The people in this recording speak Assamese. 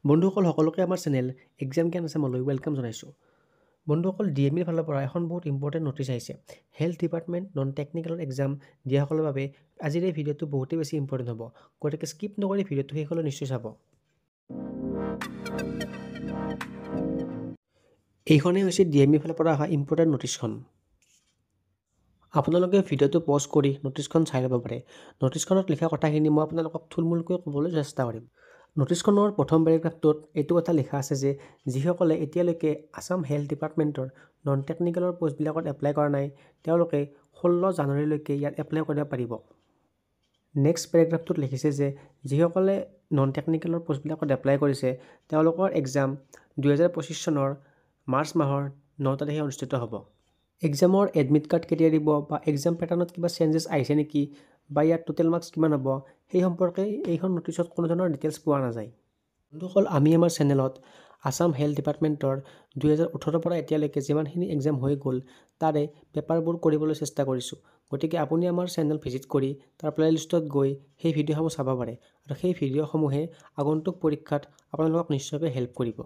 বন্ধুসকল সকলোকে আমাৰ চেনেল এক্সাম জ্ঞান আছামলৈ ৱেলকাম জনাইছোঁ। বন্ধুসকল DMEৰ ফালৰ পৰা এখন বহুত ইম্পৰ্টেণ্ট নটিচ আহিছে। হেল্থ ডিপাৰ্টমেণ্ট নন টেকনিকেলৰ এক্সাম দিয়াসকলৰ বাবে আজিৰ এই ভিডিঅ'টো বহুতেই বেছি ইম্পৰ্টেণ্ট হ'ব। গতিকে স্কিপ নকৰি ভিডিঅ'টো শেষলৈ নিশ্চয় চাব। এইখনেই হৈছে DMEৰ ফালৰ পৰা অহা ইম্পৰ্টেণ্ট নটিচখন। আপোনালোকে ভিডিঅ'টো পজ কৰি নটিচখন চাই ল'ব পাৰে। নটিচখনত লিখা কথাখিনি মই আপোনালোকক থুলমূলকৈ ক'বলৈ চেষ্টা কৰিম। নটিচখনৰ প্ৰথম পেৰাগ্ৰাফটোত এইটো কথা লিখা আছে যে যিসকলে এতিয়ালৈকে আছাম হেল্থ ডিপাৰ্টমেণ্টৰ নন টেকনিকেলৰ পোষ্টবিলাকত এপ্লাই কৰা নাই তেওঁলোকে 16 জানুৱাৰীলৈকে ইয়াত এপ্লাই কৰিব পাৰিব। নেক্সট পেৰাগ্ৰাফটোত লিখিছে যে যিসকলে নন টেকনিকেলৰ পোষ্টবিলাকত এপ্লাই কৰিছে তেওঁলোকৰ এক্সাম 2025 চনৰ মাৰ্চ মাহৰ 9 তাৰিখে অনুষ্ঠিত হ'ব। এক্সামৰ এডমিট কাৰ্ড কেতিয়া দিব বা এক্সাম পেটাৰ্ণত কিবা চেঞ্জেছ আহিছে নেকি বা ইয়াত টোটেল মাৰ্কছ কিমান হ'ব সেই সম্পৰ্কে এইখন নটিচত কোনো ধৰণৰ ডিটেইলছ পোৱা নাযায়। বন্ধুসকল আমি আমাৰ চেনেলত আছাম হেল্থ ডিপাৰ্টমেণ্টৰ 2018 পৰা এতিয়ালৈকে যিমানখিনি এক্সাম হৈ গ'ল তাৰে পেপাৰবোৰ কৰিবলৈ চেষ্টা কৰিছোঁ। গতিকে আপুনি আমাৰ চেনেল ভিজিট কৰি তাৰ প্লেলিষ্টত গৈ সেই ভিডিঅ'সমূহ চাব পাৰে আৰু সেই ভিডিঅ'সমূহে আগন্তুক পৰীক্ষাত আপোনালোকক নিশ্চয়কৈ হেল্প কৰিব।